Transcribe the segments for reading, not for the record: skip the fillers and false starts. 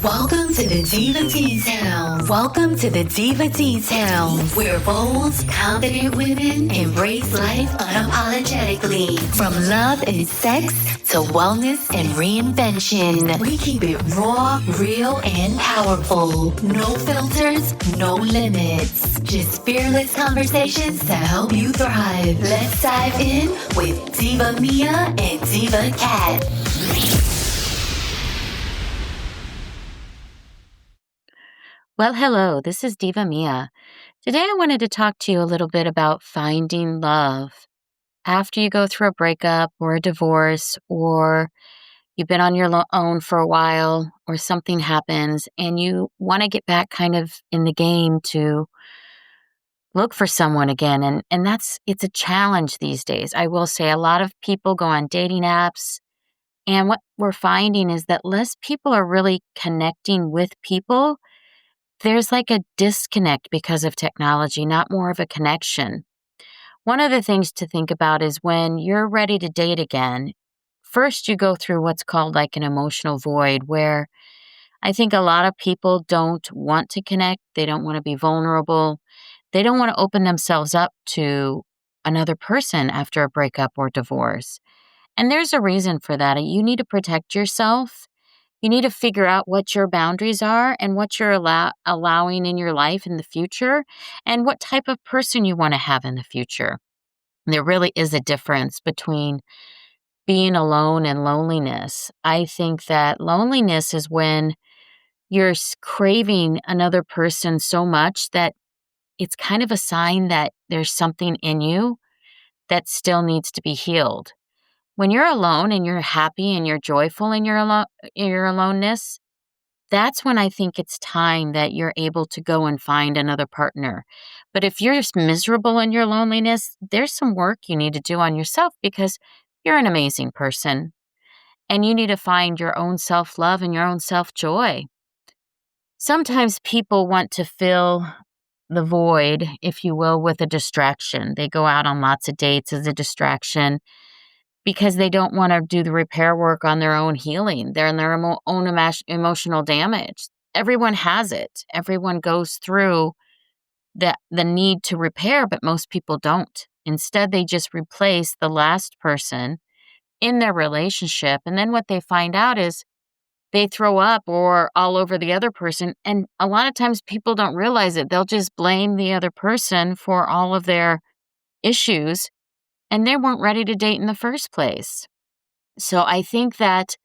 Welcome to the Diva T-Town. Welcome to the Diva T-Town, where bold, confident women embrace life unapologetically. From love and sex to wellness and reinvention, we keep it raw, real, and powerful. No filters, no limits. Just fearless conversations to help you thrive. Let's dive in with Diva Mia and Diva Cat. Well, hello, this is Diva Mia. Today I wanted to talk to you a little bit about finding love after you go through a breakup or a divorce, or you've been on your own for a while, or something happens and you want to get back kind of in the game to look for someone again. And it's a challenge these days. I will say a lot of people go on dating apps, and what we're finding is that less people are really connecting with people. There's like a disconnect because of technology, not more of a connection. One of the things to think about is when you're ready to date again, first you go through what's called like an emotional void, where I think a lot of people don't want to connect. They don't want to be vulnerable. They don't want to open themselves up to another person after a breakup or divorce. And there's a reason for that. You need to protect yourself. You need to figure out what your boundaries are and what you're allowing in your life in the future, and what type of person you want to have in the future. There really is a difference between being alone and loneliness. I think that loneliness is when you're craving another person so much that it's kind of a sign that there's something in you that still needs to be healed. When you're alone and you're happy and you're joyful in your aloneness, that's when I think it's time that you're able to go and find another partner. But if you're just miserable in your loneliness, there's some work you need to do on yourself, because you're an amazing person and you need to find your own self-love and your own self-joy. Sometimes people want to fill the void, if you will, with a distraction. They go out on lots of dates as a distraction, because they don't want to do the repair work on their own healing. They're in their own emotional damage. Everyone has it. Everyone goes through the need to repair, but most people don't. Instead, they just replace the last person in their relationship. And then what they find out is they throw up or all over the other person. And a lot of times people don't realize it. They'll just blame the other person for all of their issues, and they weren't ready to date in the first place. So I think that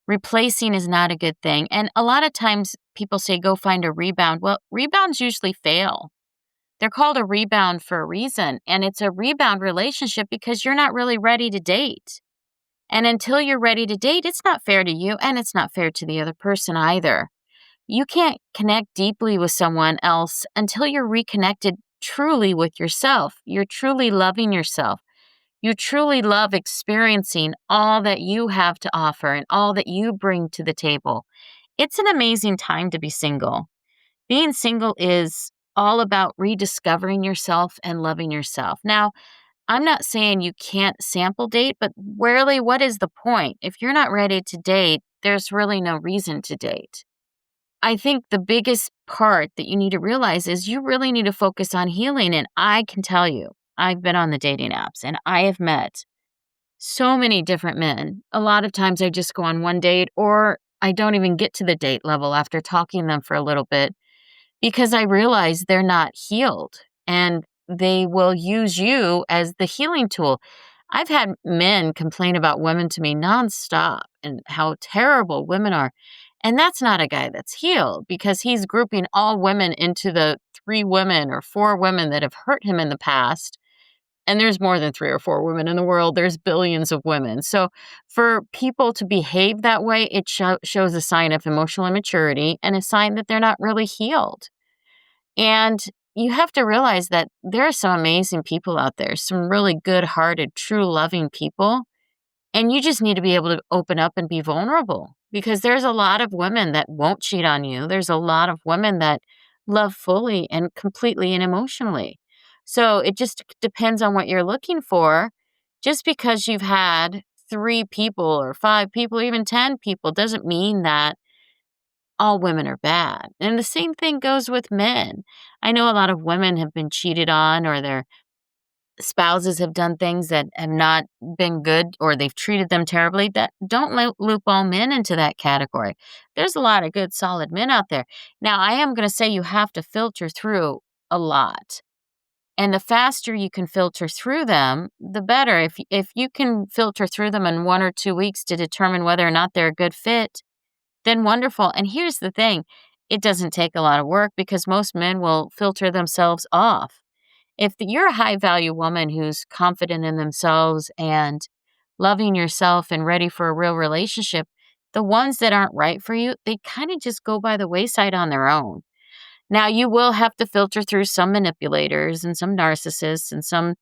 replacing is not a good thing. And a lot of times people say, go find a rebound. Well, rebounds usually fail. They're called a rebound for a reason. And it's a rebound relationship because you're not really ready to date. And until you're ready to date, it's not fair to you, and it's not fair to the other person either. You can't connect deeply with someone else until you're reconnected truly with yourself. You're truly loving yourself. You truly love experiencing all that you have to offer and all that you bring to the table. It's an amazing time to be single. Being single is all about rediscovering yourself and loving yourself. Now, I'm not saying you can't sample date, but really, what is the point? If you're not ready to date, there's really no reason to date. I think the biggest part that you need to realize is you really need to focus on healing. And I can tell you, I've been on the dating apps and I have met so many different men. A lot of times I just go on one date, or I don't even get to the date level after talking to them for a little bit, because I realize they're not healed and they will use you as the healing tool. I've had men complain about women to me nonstop and how terrible women are. And that's not a guy that's healed, because he's grouping all women into the 3 women or 4 women that have hurt him in the past. And there's more than 3 or 4 women in the world. There's billions of women. So for people to behave that way, it shows a sign of emotional immaturity and a sign that they're not really healed. And you have to realize that there are some amazing people out there, some really good-hearted, true loving people. And you just need to be able to open up and be vulnerable, because there's a lot of women that won't cheat on you. There's a lot of women that love fully and completely and emotionally. So it just depends on what you're looking for. Just because you've had 3 people or 5 people, even 10 people, doesn't mean that all women are bad. And the same thing goes with men. I know a lot of women have been cheated on, or their spouses have done things that have not been good, or they've treated them terribly. That don't loop all men into that category. There's a lot of good, solid men out there. Now, I am going to say you have to filter through a lot. And the faster you can filter through them, the better. If you can filter through them in 1 or 2 weeks to determine whether or not they're a good fit, then wonderful. And here's the thing, it doesn't take a lot of work because most men will filter themselves off. If you're a high value woman who's confident in themselves and loving yourself and ready for a real relationship, the ones that aren't right for you, they kind of just go by the wayside on their own. Now, you will have to filter through some manipulators and some narcissists and some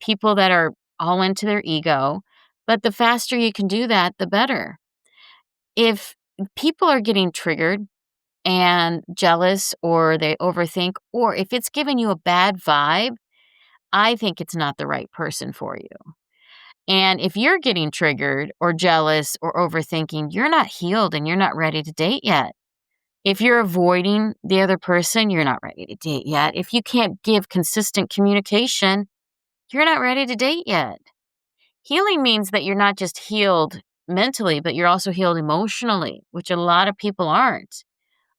people that are all into their ego, but the faster you can do that, the better. If people are getting triggered and jealous, or they overthink, or if it's giving you a bad vibe, I think it's not the right person for you. And if you're getting triggered or jealous or overthinking, you're not healed and you're not ready to date yet. If you're avoiding the other person, you're not ready to date yet. If you can't give consistent communication, you're not ready to date yet. Healing means that you're not just healed mentally, but you're also healed emotionally, which a lot of people aren't.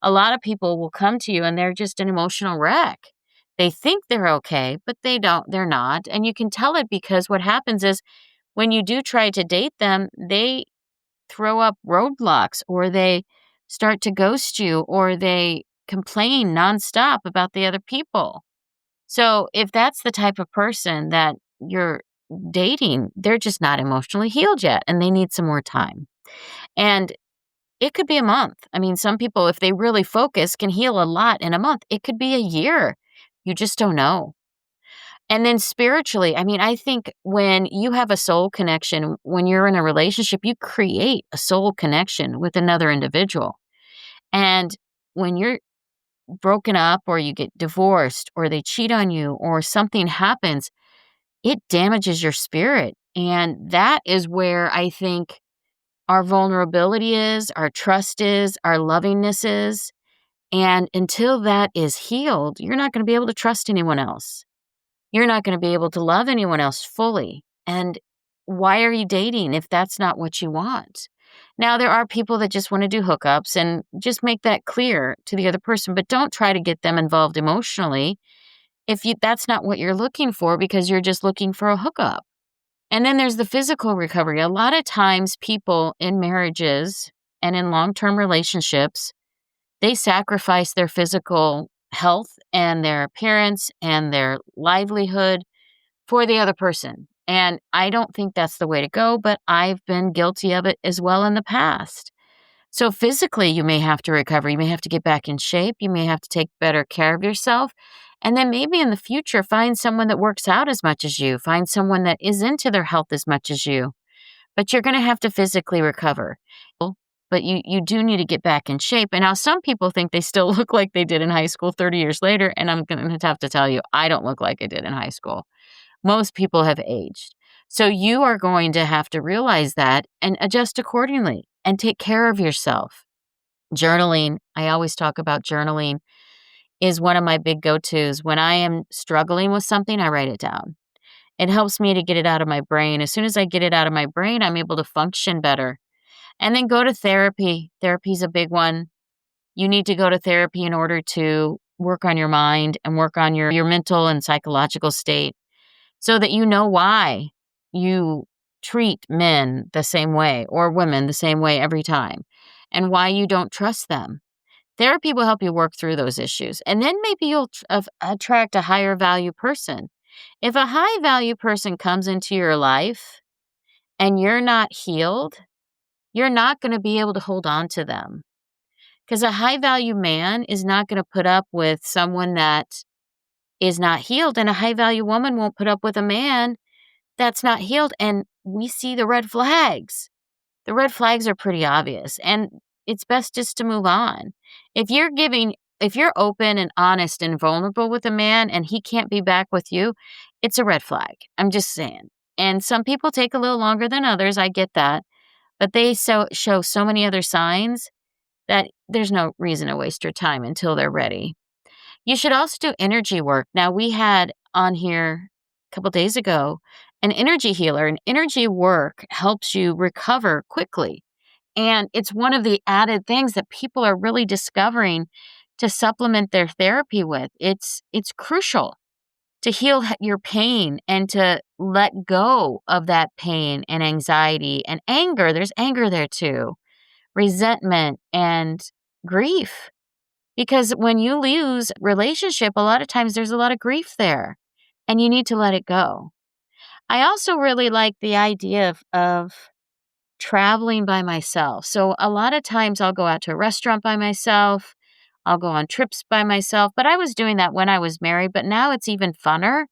A lot of people will come to you and they're just an emotional wreck. They think they're okay, but they're not. And you can tell it because what happens is when you do try to date them, they throw up roadblocks, or they start to ghost you, or they complain nonstop about the other people. So if that's the type of person that you're dating, they're just not emotionally healed yet and they need some more time. And it could be a month. I mean, some people, if they really focus, can heal a lot in a month. It could be a year. You just don't know. And then spiritually, I mean, I think when you have a soul connection, when you're in a relationship, you create a soul connection with another individual. And when you're broken up, or you get divorced, or they cheat on you, or something happens, it damages your spirit. And that is where I think our vulnerability is, our trust is, our lovingness is. And until that is healed, you're not going to be able to trust anyone else. You're not going to be able to love anyone else fully. And why are you dating if that's not what you want? Now, there are people that just want to do hookups, and just make that clear to the other person, but don't try to get them involved emotionally if that's not what you're looking for, because you're just looking for a hookup. And then there's the physical recovery. A lot of times people in marriages and in long-term relationships, they sacrifice their physical health and their appearance and their livelihood for the other person. And I don't think that's the way to go, but I've been guilty of it as well in the past. So physically, you may have to recover. You may have to get back in shape. You may have to take better care of yourself. And then maybe in the future, find someone that works out as much as you. Find someone that is into their health as much as you. But you're going to have to physically recover. But you do need to get back in shape. And now some people think they still look like they did in high school 30 years later. And I'm going to have to tell you, I don't look like I did in high school. Most people have aged. So you are going to have to realize that and adjust accordingly and take care of yourself. Journaling, I always talk about journaling, is one of my big go-tos. When I am struggling with something, I write it down. It helps me to get it out of my brain. As soon as I get it out of my brain, I'm able to function better. And then go to therapy. Therapy is a big one. You need to go to therapy in order to work on your mind and work on your mental and psychological state, so that you know why you treat men the same way or women the same way every time, and why you don't trust them. Therapy will help you work through those issues. And then maybe you'll attract a higher value person. If a high value person comes into your life and you're not healed, you're not going to be able to hold on to them. Because a high value man is not going to put up with someone that is not healed. And a high value woman won't put up with a man that's not healed. And we see the red flags. The red flags are pretty obvious. And it's best just to move on. If you're open and honest and vulnerable with a man and he can't be back with you, it's a red flag. I'm just saying. And some people take a little longer than others. I get that. But they show so many other signs that there's no reason to waste your time until they're ready. You should also do energy work. Now, we had on here a couple days ago an energy healer, and energy work helps you recover quickly. And it's one of the added things that people are really discovering to supplement their therapy with. It's crucial to heal your pain and to let go of that pain and anxiety and anger. There's anger there too, resentment and grief. Because when you lose relationship, a lot of times there's a lot of grief there and you need to let it go. I also really like the idea of traveling by myself. So a lot of times I'll go out to a restaurant by myself. I'll go on trips by myself, but I was doing that when I was married, but now it's even funner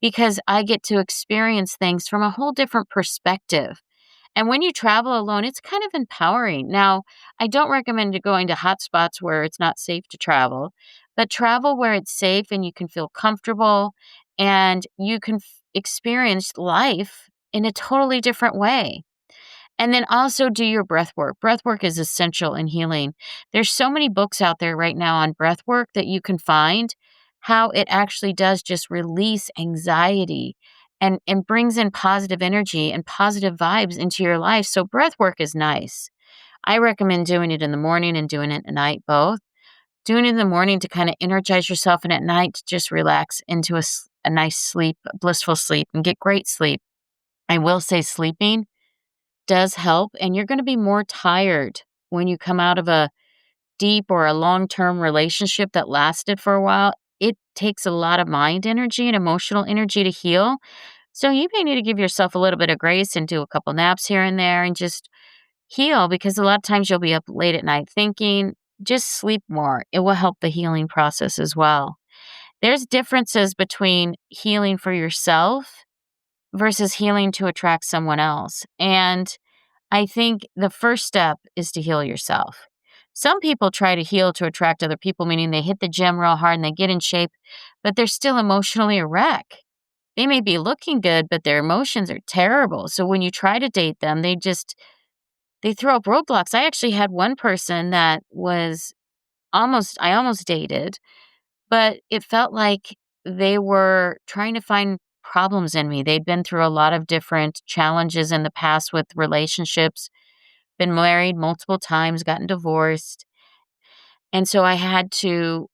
because I get to experience things from a whole different perspective. And when you travel alone, it's kind of empowering. Now, I don't recommend going to hot spots where it's not safe to travel, but travel where it's safe and you can feel comfortable and you can experience life in a totally different way. And then also do your breath work. Breath work is essential in healing. There's so many books out there right now on breath work that you can find how it actually does just release anxiety and brings in positive energy and positive vibes into your life. So breath work is nice. I recommend doing it in the morning and doing it at night, both. Doing it in the morning to kind of energize yourself and at night to just relax into a nice sleep, a blissful sleep and get great sleep. I will say sleeping does help, and you're going to be more tired when you come out of a deep or a long-term relationship that lasted for a while. It takes a lot of mind energy and emotional energy to heal. So you may need to give yourself a little bit of grace and do a couple naps here and there and just heal, because a lot of times you'll be up late at night thinking. Just sleep more. It will help the healing process as well. There's differences between healing for yourself versus healing to attract someone else. And I think the first step is to heal yourself. Some people try to heal to attract other people, meaning they hit the gym real hard and they get in shape, but they're still emotionally a wreck. They may be looking good, but their emotions are terrible. So when you try to date them, they throw up roadblocks. I actually had one person that I almost dated, but it felt like they were trying to find problems in me. They'd been through a lot of different challenges in the past with relationships, been married multiple times, gotten divorced. And so I had to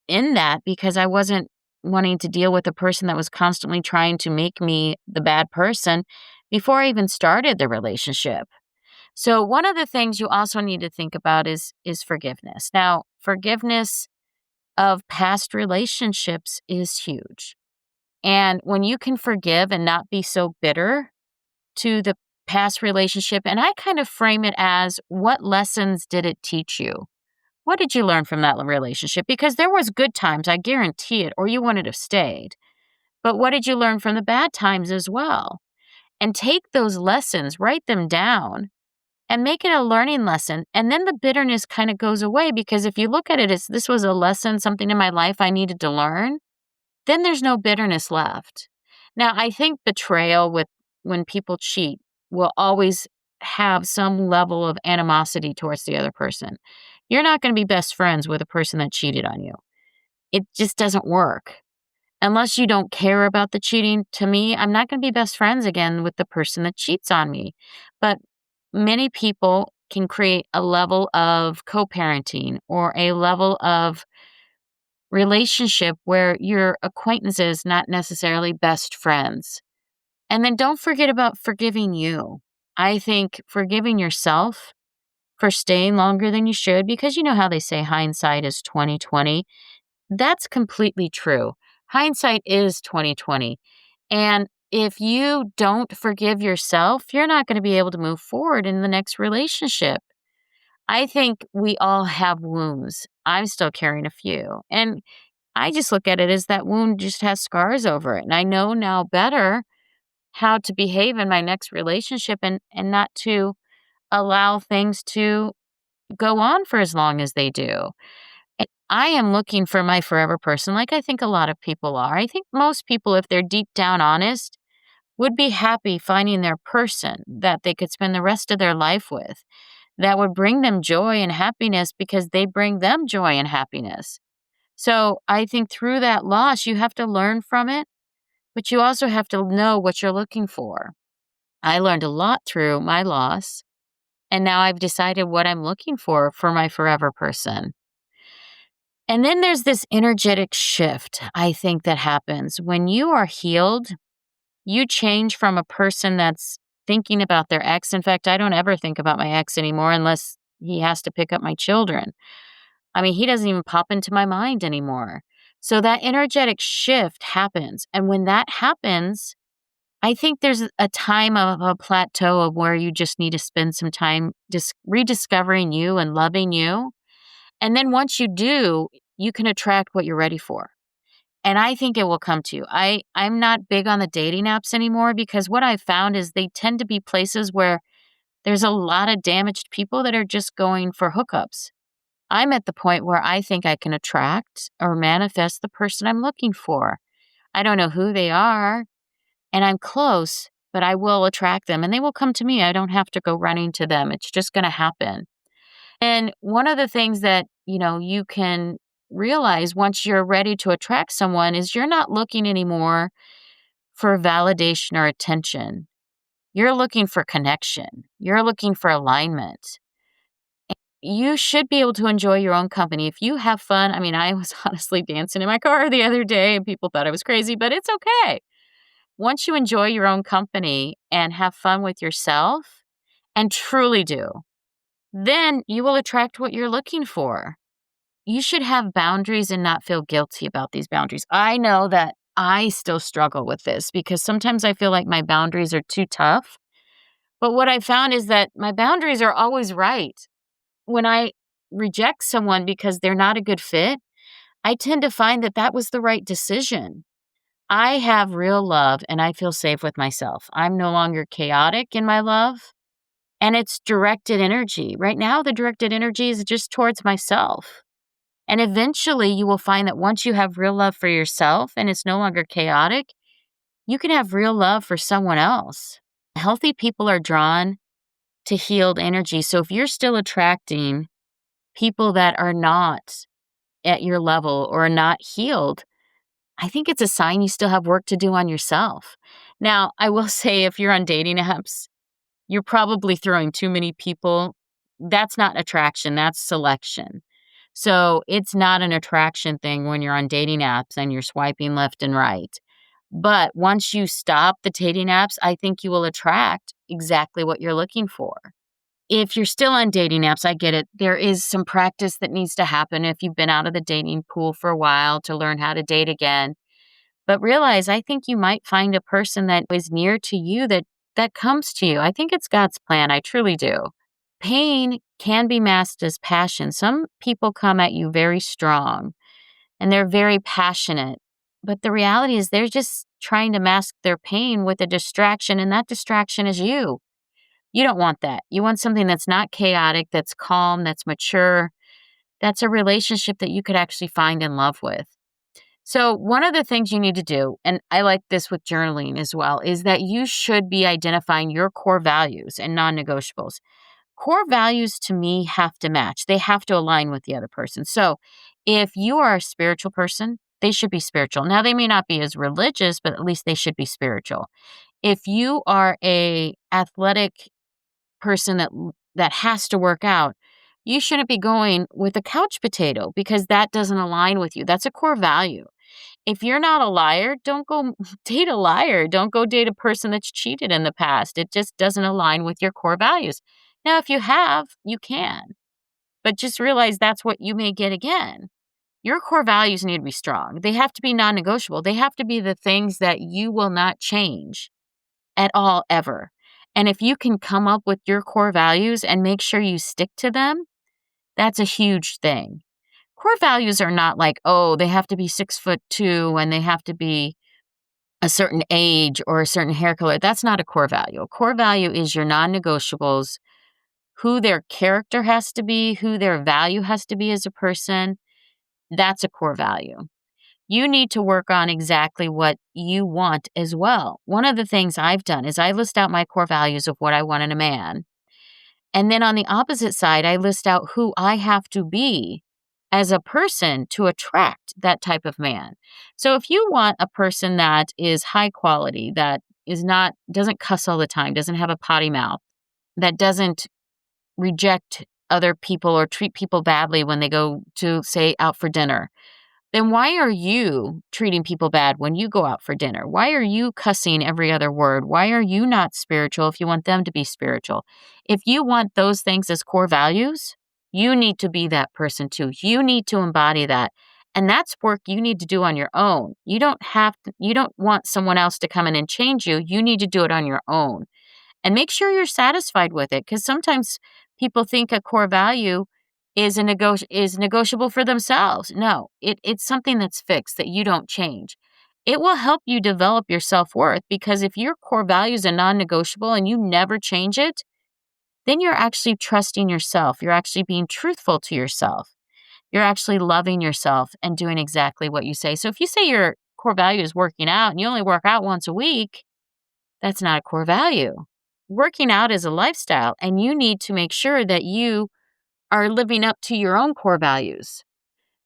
end that because I wasn't wanting to deal with a person that was constantly trying to make me the bad person before I even started the relationship. So one of the things you also need to think about is forgiveness. Now, forgiveness of past relationships is huge. And when you can forgive and not be so bitter to the past relationship, and I kind of frame it as, what lessons did it teach you? What did you learn from that relationship? Because there was good times, I guarantee it, or you wouldn't have stayed. But what did you learn from the bad times as well? And take those lessons, write them down, and make it a learning lesson. And then the bitterness kind of goes away, because if you look at it as this was a lesson, something in my life I needed to learn, then there's no bitterness left. Now, I think betrayal when people cheat will always have some level of animosity towards the other person. You're not going to be best friends with a person that cheated on you. It just doesn't work. Unless you don't care about the cheating, to me, I'm not going to be best friends again with the person that cheats on me. But many people can create a level of co-parenting or a level of relationship where your acquaintances, not necessarily best friends. And then don't forget about forgiving you. I think forgiving yourself for staying longer than you should, because you know how they say hindsight is 20/20. That's completely true. Hindsight is 20/20. And if you don't forgive yourself, you're not going to be able to move forward in the next relationship. I think we all have wounds. I'm still carrying a few. And I just look at it as that wound just has scars over it. And I know now better how to behave in my next relationship and not to allow things to go on for as long as they do. And I am looking for my forever person, like I think a lot of people are. I think most people, if they're deep down honest, would be happy finding their person that they could spend the rest of their life with. that would bring them joy and happiness because they bring them joy and happiness. So I think through that loss, you have to learn from it, but you also have to know what you're looking for. I learned a lot through my loss, and now I've decided what I'm looking for my forever person. And then there's this energetic shift, I think, that happens. When you are healed, you change from a person that's thinking about their ex. In fact, I don't ever think about my ex anymore unless he has to pick up my children. I mean, he doesn't even pop into my mind anymore. So that energetic shift happens. And when that happens, I think there's a time of a plateau of where you just need to spend some time rediscovering you and loving you. And then once you do, you can attract what you're ready for. And I think it will come to you. I'm not big on the dating apps anymore because what I've found is they tend to be places where there's a lot of damaged people that are just going for hookups. I'm at the point where I think I can attract or manifest the person I'm looking for. I don't know who they are, and I'm close, but I will attract them and they will come to me. I don't have to go running to them. It's just going to happen. And one of the things that, you can realize once you're ready to attract someone is you're not looking anymore for validation or attention. You're looking for connection. You're looking for alignment. You should be able to enjoy your own company. If you have fun, I mean, I was honestly dancing in my car the other day and people thought I was crazy, but it's okay. Once you enjoy your own company and have fun with yourself and truly do, then you will attract what you're looking for. You should have boundaries and not feel guilty about these boundaries. I know that I still struggle with this because sometimes I feel like my boundaries are too tough. But what I found is that my boundaries are always right. When I reject someone because they're not a good fit, I tend to find that that was the right decision. I have real love and I feel safe with myself. I'm no longer chaotic in my love. And it's directed energy. Right now, the directed energy is just towards myself. And eventually, you will find that once you have real love for yourself and it's no longer chaotic, you can have real love for someone else. Healthy people are drawn to healed energy. So if you're still attracting people that are not at your level or not healed, I think it's a sign you still have work to do on yourself. Now, I will say if you're on dating apps, you're probably throwing too many people. That's not attraction, that's selection. So it's not an attraction thing when you're on dating apps and you're swiping left and right. But once you stop the dating apps, I think you will attract exactly what you're looking for. If you're still on dating apps, I get it. There is some practice that needs to happen if you've been out of the dating pool for a while to learn how to date again. But realize, I think you might find a person that is near to you that comes to you. I think it's God's plan. I truly do. Pain can be masked as passion. Some people come at you very strong and they're very passionate. But the reality is they're just trying to mask their pain with a distraction, and that distraction is you. You don't want that. You want something that's not chaotic, that's calm, that's mature, that's a relationship that you could actually find in love with. So one of the things you need to do, and I like this with journaling as well, is that you should be identifying your core values and non-negotiables. Core values to me have to match. They have to align with the other person. So if you are a spiritual person, they should be spiritual. Now, they may not be as religious, but at least they should be spiritual. If you are a athletic person that has to work out, you shouldn't be going with a couch potato because that doesn't align with you. That's a core value. If you're not a liar, don't go date a liar. Don't go date a person that's cheated in the past. It just doesn't align with your core values. Now, if you have, you can. But just realize that's what you may get again. Your core values need to be strong. They have to be non-negotiable. They have to be the things that you will not change at all, ever. And if you can come up with your core values and make sure you stick to them, that's a huge thing. Core values are not like, oh, they have to be 6'2" and they have to be a certain age or a certain hair color. That's not a core value. A core value is your non-negotiables, who their character has to be, who their value has to be as a person. That's a core value. You need to work on exactly what you want as well. One of the things I've done is I list out my core values of what I want in a man. And then on the opposite side, I list out who I have to be as a person to attract that type of man. So if you want a person that is high quality, that doesn't cuss all the time, doesn't have a potty mouth, that doesn't reject other people or treat people badly when they go to, say, out for dinner, then why are you treating people bad when you go out for dinner? Why are you cussing every other word? Why are you not spiritual if you want them to be spiritual? If you want those things as core values, you need to be that person too. You need to embody that. And that's work you need to do on your own. You don't want someone else to come in and change you. You need to do it on your own. And make sure you're satisfied with it, because sometimes people think a core value is negotiable for themselves. No, it's something that's fixed that you don't change. It will help you develop your self-worth, because if your core value is a non-negotiable and you never change it, then you're actually trusting yourself. You're actually being truthful to yourself. You're actually loving yourself and doing exactly what you say. So if you say your core value is working out and you only work out once a week, that's not a core value. Working out is a lifestyle, and you need to make sure that you are living up to your own core values.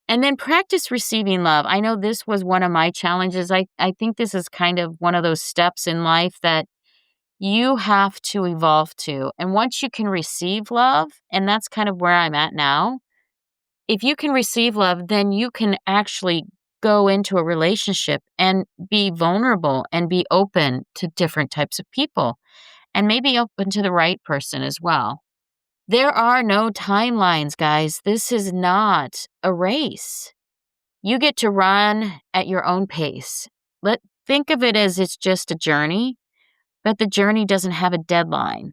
And then practice receiving love. I know this was one of my challenges. I think this is kind of one of those steps in life that you have to evolve to. And once you can receive love, and that's kind of where I'm at now, if you can receive love, then you can actually go into a relationship and be vulnerable and be open to different types of people, and maybe open to the right person as well. There are no timelines, guys. This is not a race. You get to run at your own pace. Think of it as it's just a journey, but the journey doesn't have a deadline.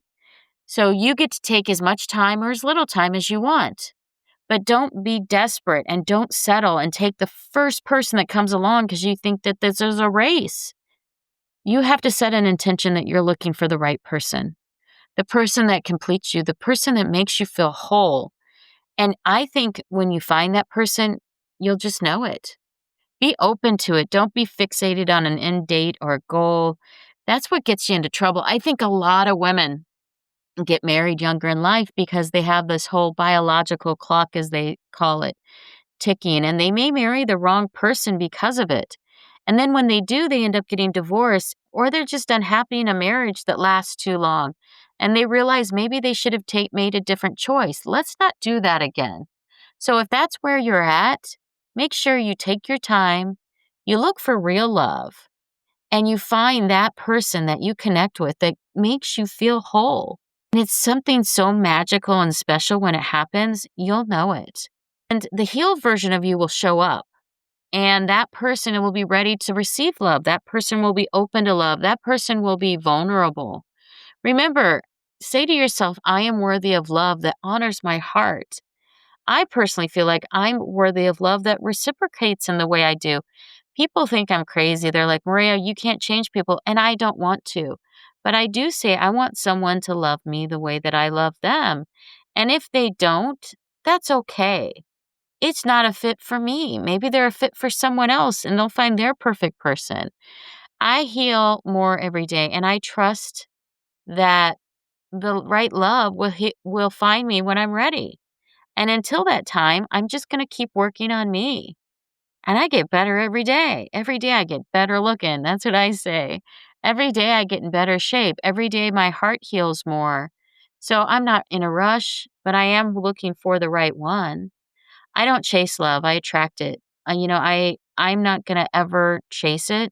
So you get to take as much time or as little time as you want. But don't be desperate and don't settle and take the first person that comes along because you think that this is a race. You have to set an intention that you're looking for the right person, the person that completes you, the person that makes you feel whole. And I think when you find that person, you'll just know it. Be open to it. Don't be fixated on an end date or a goal. That's what gets you into trouble. I think a lot of women get married younger in life because they have this whole biological clock, as they call it, ticking, and they may marry the wrong person because of it. And then when they do, they end up getting divorced, or they're just unhappy in a marriage that lasts too long. And they realize maybe they should have made a different choice. Let's not do that again. So if that's where you're at, make sure you take your time, you look for real love, and you find that person that you connect with that makes you feel whole. And it's something so magical and special when it happens, you'll know it. And the healed version of you will show up. And that person will be ready to receive love. That person will be open to love. That person will be vulnerable. Remember, say to yourself, I am worthy of love that honors my heart. I personally feel like I'm worthy of love that reciprocates in the way I do. People think I'm crazy. They're like, Maria, you can't change people. And I don't want to. But I do say I want someone to love me the way that I love them. And if they don't, that's okay. It's not a fit for me. Maybe they're a fit for someone else and they'll find their perfect person. I heal more every day, and I trust that the right love will find me when I'm ready. And until that time, I'm just going to keep working on me. And I get better every day. Every day I get better looking. That's what I say. Every day I get in better shape. Every day my heart heals more. So I'm not in a rush, but I am looking for the right one. I don't chase love. I attract it. I'm not going to ever chase it,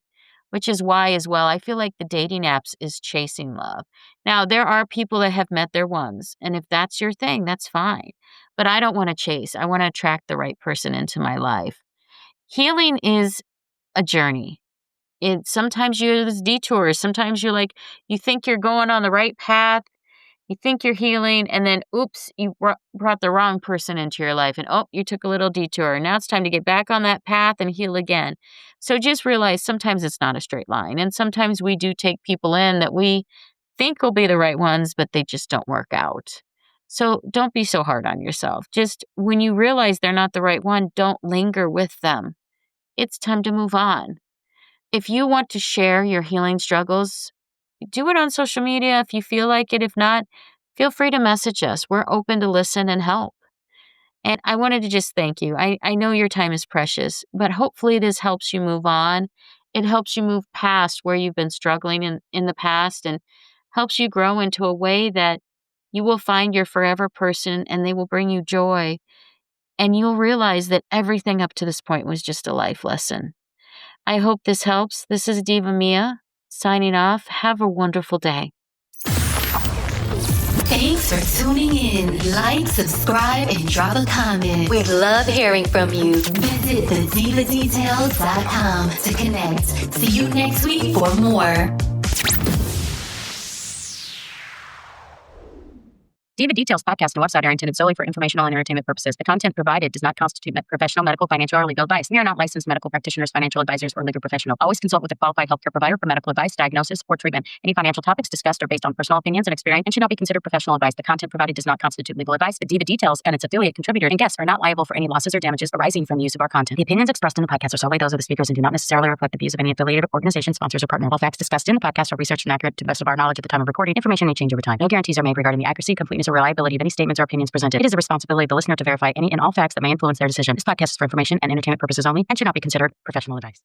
which is why as well, I feel like the dating apps is chasing love. Now, there are people that have met their ones, and if that's your thing, that's fine. But I don't want to chase. I want to attract the right person into my life. Healing is a journey. Sometimes you use detours. Sometimes you think you're going on the right path. You think you're healing, and then, oops, you brought the wrong person into your life, and you took a little detour. Now it's time to get back on that path and heal again. So just realize sometimes it's not a straight line, and sometimes we do take people in that we think will be the right ones, but they just don't work out. So don't be so hard on yourself. Just when you realize they're not the right one, don't linger with them. It's time to move on. If you want to share your healing struggles, do it on social media if you feel like it. If not, feel free to message us. We're open to listen and help. And I wanted to just thank you. I know your time is precious, but hopefully this helps you move on. It helps you move past where you've been struggling in the past and helps you grow into a way that you will find your forever person and they will bring you joy. And you'll realize that everything up to this point was just a life lesson. I hope this helps. This is Diva Mia signing off. Have a wonderful day. Thanks for tuning in. Like, subscribe, and drop a comment. We'd love hearing from you. Visit thedivadetails.com to connect. See you next week for more. Diva Details podcast and website are intended solely for informational and entertainment purposes. The content provided does not constitute professional, medical, financial, or legal advice. We are not licensed medical practitioners, financial advisors, or legal professionals. Always consult with a qualified healthcare provider for medical advice, diagnosis, or treatment. Any financial topics discussed are based on personal opinions and experience and should not be considered professional advice. The content provided does not constitute legal advice. The Diva Details and its affiliate contributors and guests are not liable for any losses or damages arising from the use of our content. The opinions expressed in the podcast are solely those of the speakers and do not necessarily reflect the views of any affiliated organization, sponsors, or partner. All facts discussed in the podcast are researched and accurate to the best of our knowledge at the time of recording. Information may change over time. No guarantees are made regarding the accuracy, completeness, or reliability of any statements or opinions presented. It is the responsibility of the listener to verify any and all facts that may influence their decision. This podcast is for information and entertainment purposes only and should not be considered professional advice.